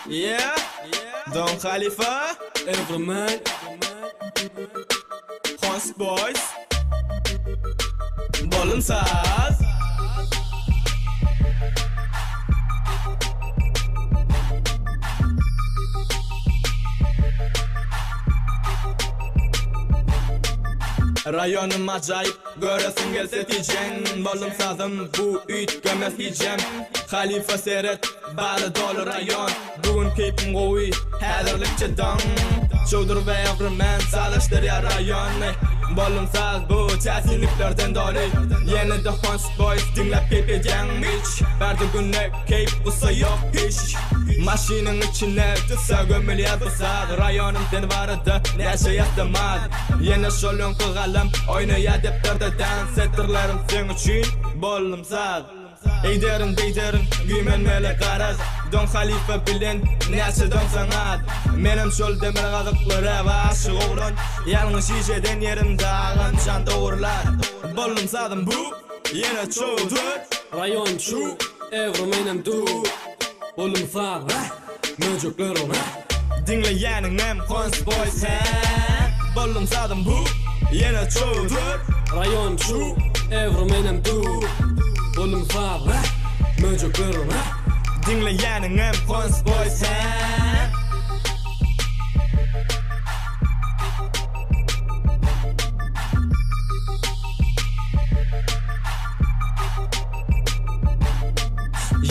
Yeah, Don Khalifa, Everman, Hans Boys, Bolumsaz. Rayonim acayip, göresin gelse diyeceksin. Bolumsazım bu üyt gömez diyeceğim. Khalifa seyret, bari dolu rayon. Bugün keyfim qo'y, hazırlıkça don. Şudur ve Everman salıştır ya rayonni. Bolumsaz bu çetinliklerden dolu. Yeni de Hans Boys dinlep keyfedecekmiş. Berdi günne keyf busa yok hiç. Maşinin içine tüsa gömülüye busad. Rayonum den vardı, neşe yaptımad. Yeni şolun kıgalım, oynaya defterde dans ettirlerim sen için. Bolumsaz eyderin deyderin, güymenmeli qaraz. Don Khalifa bilen, neşe don sanat. Menem şol demir qadıqları ve aşık oğlan. Yalnız şişeden yerimde ağam can doğrular. Bolumsazım bu, yine çoğudur. Rayon şu, Everman'im du. Bolumsaz, möcüklerim. Dinleyenin hem Hans Boys he. Bolumsazım bu, yine çoğudur. Rayon şu, Everman'im du. Bolumsaz, möcüklerim. Dinleyenin hem Hans Boys he.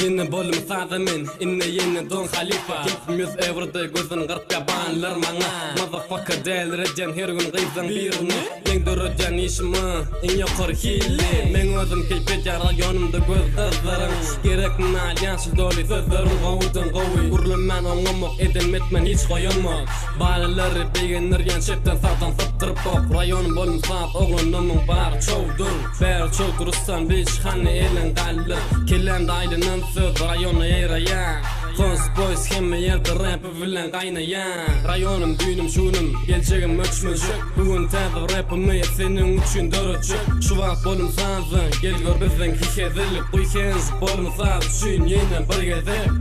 Yeni Bolumsaz'ımın, inne yeni Don Khalifa. Keyfimiz everday gözün qırp yabanlar mana. Motherfucker del rejen her gün qıyzan birini. Yengdüröjen işimi, in yuqor hili. Men özüm keyfetja rayonumda göz qızlarım. Gerek mal yanşıl doli sözlerim qavudun qavi. Urluman oңamok edemetmen hiç qoyamok. Balaları begenirgen şepten sartan saptırıp pop. Rayon Bolumsaz oğlunumun bar çoğdur. Ber çoğdur ustan biç hanne elin qalli. Kellen daylının söz rayonu eyrayan. Hans Boys hemme yerde rap bilen qaynayan. Rayonum düğünüm şunum, geleceğim möçmöçük. Bugün tazı rapımı senin üçün döröçük. Şu vaqt Bolumsaz'ın, gel gör bizden kişezilip. Uykenz Bolumsaz üçün yine bir gezip.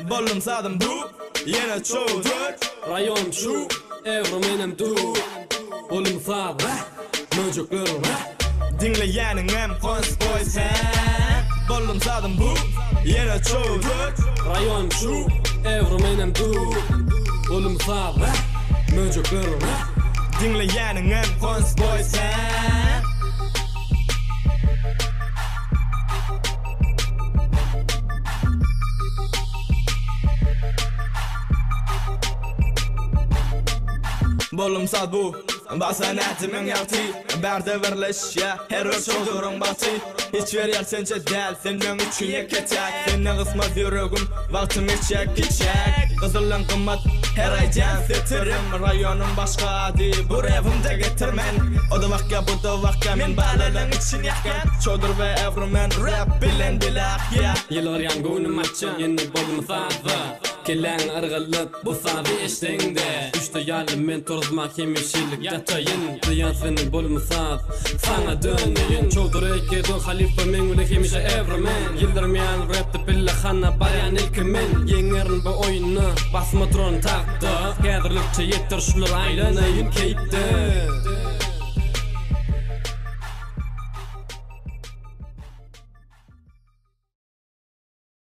Bolumsazım bu, yine çoğudur. Rayon şu, Everman'im du. Bolumsaz, möcüklerim. Dinleyenin hem Hans Boys he. Bolumsazım bu, yine çoğudur. Rayon şu, Everman'im du. Bolumsaz, möcüklerim. Dinleyenin hem Hans Boys he. Bolumsaz bu, basanatimin yalti. Berde verleş ya, her çoğdurun batı. Hiç ver yer sence del, senin üçün yeketek. Senin kısmaz yüreğim, vaktim içecek içecek. Kızılan kımmat, her ay can setirim. Rayonum başka adi, bu evimde getirmen. O da vakya bu da vakya, men balalın için yakan. Çoğdur ve Everman rap bilen dilak ya. Yıllar yangınım açın, yeni Bolumsaz'ı. Kellen ırgılıp bu sabi eşliğinde. Üçte yalim men torzmak yemişilik yatayın. Diyan senin Bolumsaz, sana döneyim. Çoğdur eke Don Khalifa men ulek yemişe Everman. Yıllarım yan rapte pille xanna baryan ilkimin. Yengerin bu oyunu basma tron taktı. Kadirlikçe yetter şular aylanayın keyipti.